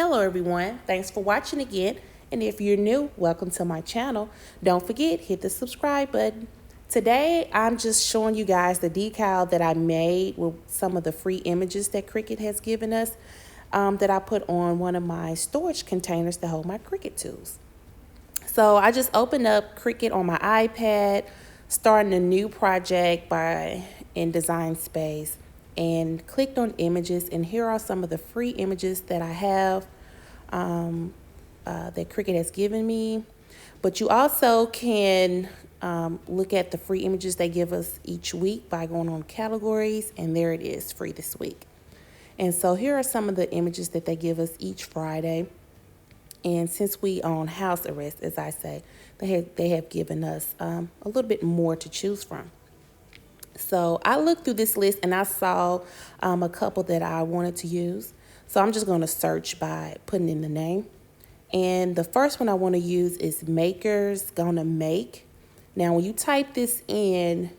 Hello everyone, thanks for watching again. And if you're new, welcome to my channel. Don't forget, hit the subscribe button. Today, I'm just showing you guys the decal that I made with some of the free images that Cricut has given us that I put on one of my storage containers to hold my Cricut tools. So I just opened up Cricut on my iPad, starting a new project in Design Space, and clicked on images. And here are some of the free images that I have that Cricut has given me. But you also can look at the free images they give us each week by going on categories, and there it is, free this week. And so here are some of the images that they give us each Friday. And since we on house arrest, as I say, they have given us a little bit more to choose from. So I looked through this list and I saw a couple that I wanted to use. So I'm just going to search by putting in the name. And the first one I want to use is Maker's Gonna Make. Now, when you type this in,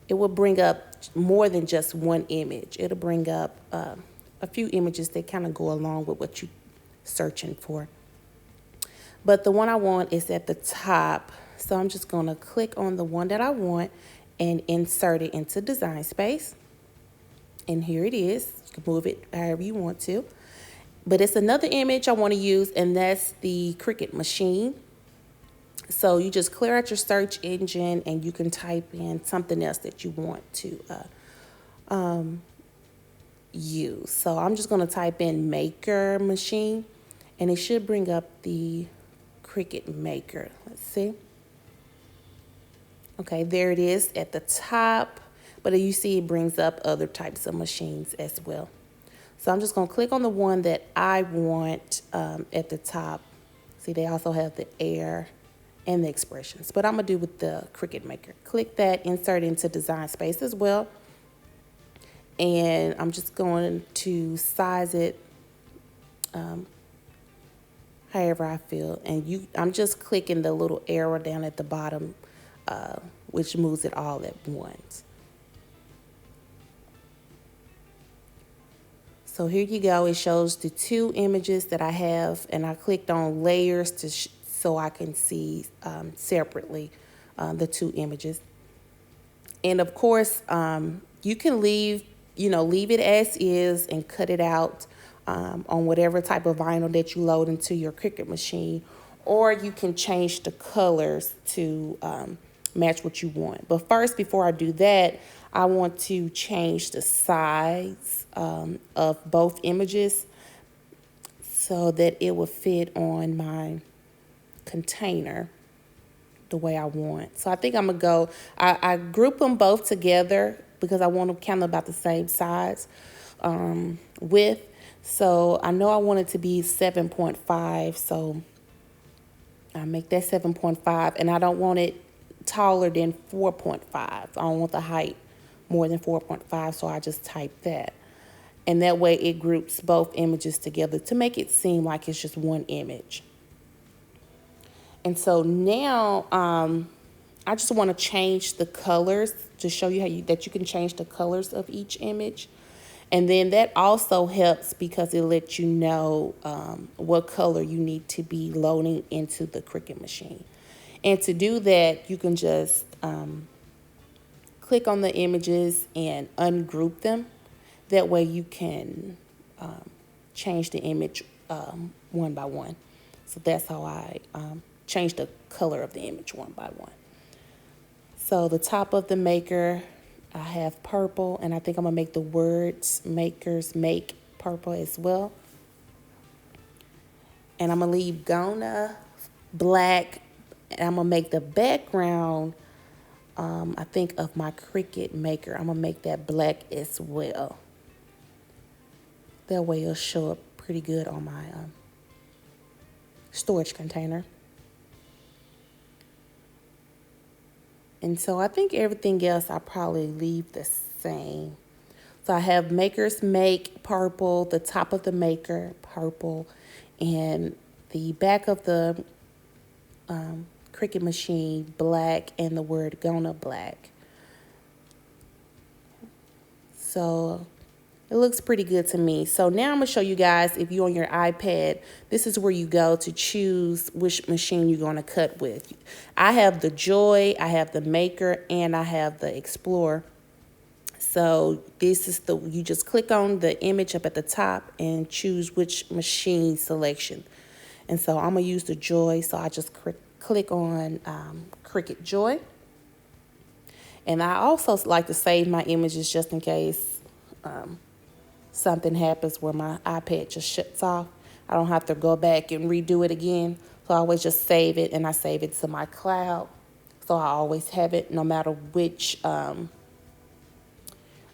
it will bring up more than just one image. It'll bring up a few images that kind of go along with what you're searching for. But the one I want is at the top. So I'm just going to click on the one that I want and insert it into Design Space. And here it is. You can move it however you want to. But it's another image I want to use, and that's the Cricut machine. So you just clear out your search engine and you can type in something else that you want to use. So I'm just going to type in Maker Machine, and it should bring up the Cricut Maker. Let's see. Okay, there it is at the top, but you see it brings up other types of machines as well. So I'm just going to click on the one that I want at the top. See, they also have the air and the expressions, but I'm going to do with the Cricut Maker. Click that, insert into Design Space as well. And I'm just going to size it however I feel. And I'm just clicking the little arrow down at the bottom, which moves it all at once. So here you go. It shows the two images that I have, and I clicked on layers so I can see separately the two images. And of course, you can leave it as is and cut it out on whatever type of vinyl that you load into your Cricut machine, or you can change the colors to match what you want. But first, before I do that, I want to change the size of both images so that it will fit on my container the way I want. So I think I'm gonna I group them both together because I want them kind of about the same size width. So I know I want it to be 7.5, so I make that 7.5, and I don't want it taller than 4.5. I don't want the height more than 4.5, so I just type that. And that way it groups both images together to make it seem like it's just one image. And so now I just want to change the colors to show you that you can change the colors of each image. And then that also helps because it lets you know what color you need to be loading into the Cricut machine. And to do that, you can just click on the images and ungroup them. That way you can change the image one by one. So that's how I change the color of the image one by one. So the top of the Maker, I have purple, and I think I'm going to make the words Makers Make purple as well. And I'm going to leave Gonna black, and I'm going to make the background, I think, of my Cricut Maker. I'm going to make that black as well. That way it'll show up pretty good on my storage container. And so I think everything else I probably leave the same. So I have Makers Make purple, the top of the Maker purple, and the back of the Cricut machine black, and the word Gonna black. So It looks pretty good to me. So now I'm going to show you guys, if you're on your iPad, this is where you go to choose which machine you're going to cut with. I have the Joy, I have the Maker, and I have the Explorer. So this is you just click on the image up at the top and choose which machine selection. And so I'm going to use the Joy, so I just click on Cricut Joy. And I also like to save my images just in case something happens where my iPad just shuts off. I don't have to go back and redo it again. So I always just save it, and I save it to my cloud. So I always have it no matter which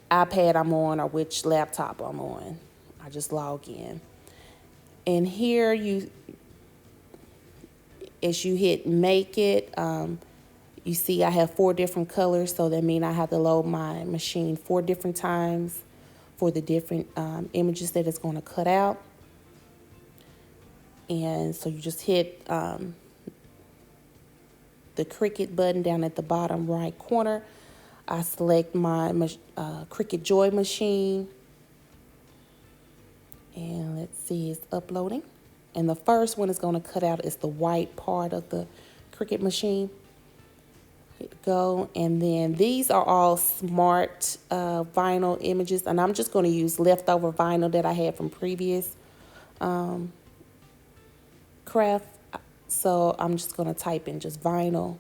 iPad I'm on or which laptop I'm on. I just log in. And here as you hit make it, you see I have 4 different colors. So that means I have to load my machine 4 different times for the different images that it's going to cut out. And so you just hit the Cricut button down at the bottom right corner. I select my Cricut Joy machine. And let's see, it's uploading. And the first one it's going to cut out is the white part of the Cricut machine. Hit go. And then these are all smart vinyl images. And I'm just going to use leftover vinyl that I had from previous craft. So I'm just going to type in just vinyl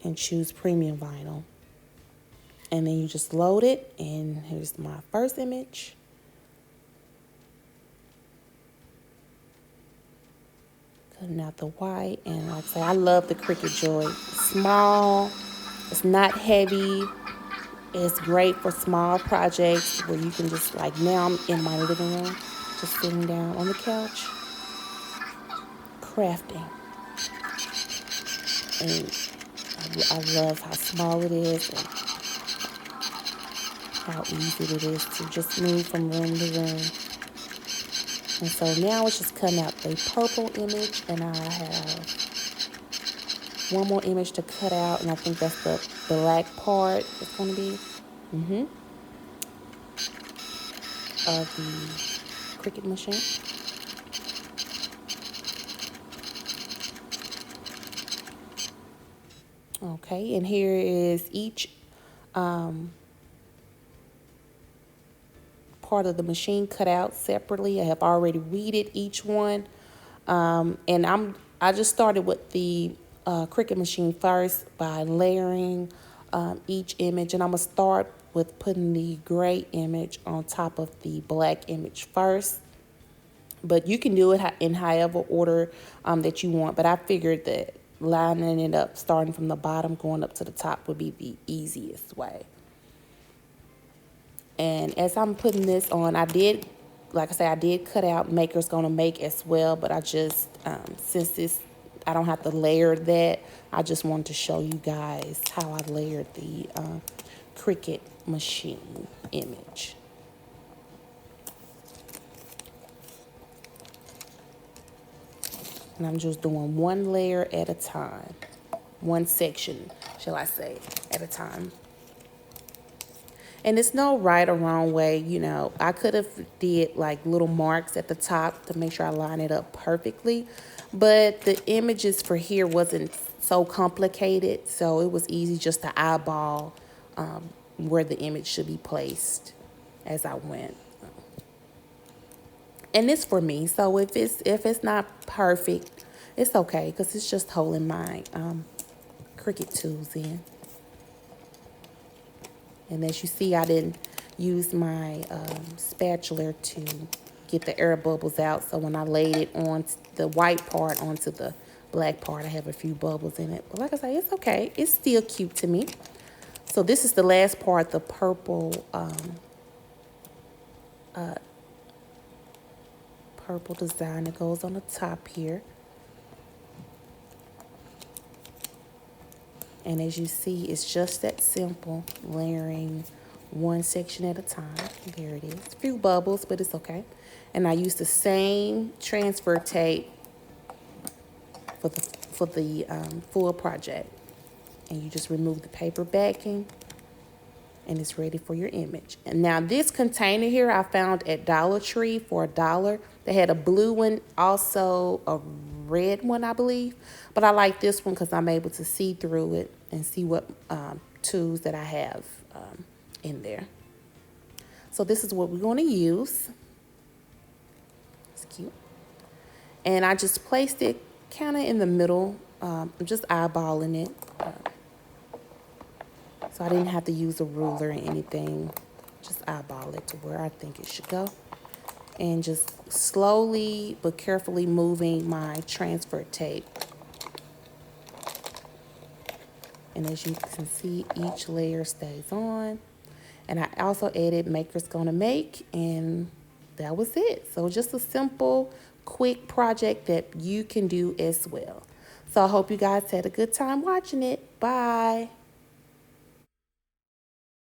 and choose premium vinyl. And then you just load it. And here's my first image. Cutting out the white. And like I say, I love the Cricut Joy. It's small. It's not heavy. It's great for small projects where you can just, like now I'm in my living room, just sitting down on the couch, crafting. And I love how small it is and how easy it is to just move from room to room. And so now it's just cutting out a purple image, and I have one more image to cut out, and I think that's the black part it's going to be of the Cricut machine. Okay, and here is each part of the machine cut out separately. I have already weeded each one, and I just started with the Cricut machine first by layering each image, and I'm gonna start with putting the gray image on top of the black image first. But you can do it in however order that you want. But I figured that lining it up, starting from the bottom, going up to the top would be the easiest way. And as I'm putting this on, I did cut out Maker's Gonna Make as well. But I just, since I don't have to layer that, I just wanted to show you guys how I layered the Cricut machine image. And I'm just doing one layer at a time, one section, shall I say, at a time. And it's no right or wrong way, you know. I could have did like little marks at the top to make sure I line it up perfectly. But the images for here wasn't so complicated, so it was easy just to eyeball where the image should be placed as I went. And it's for me, so if it's not perfect, it's okay, because it's just holding my Cricut tools in. And as you see, I didn't use my spatula to get the air bubbles out. So when I laid it on the white part onto the black part, I have a few bubbles in it. But like I say, it's okay. It's still cute to me. So this is the last part, the purple purple design that goes on the top here. And as you see, it's just that simple, layering one section at a time. There it is. A few bubbles, but it's okay. And I use the same transfer tape for the full project. And you just remove the paper backing and it's ready for your image. And now this container here I found at Dollar Tree for $1. They had a blue one, also a red one, I believe. But I like this one because I'm able to see through it and see what tools that I have in there. So this is what we're going to use. It's cute. And I just placed it kind of in the middle. I'm just eyeballing it. So I didn't have to use a ruler or anything. Just eyeball it to where I think it should go. And just slowly but carefully moving my transfer tape. And as you can see, each layer stays on. And I also added Maker's Gonna Make, and that was it. So just a simple, quick project that you can do as well. So I hope you guys had a good time watching it. Bye.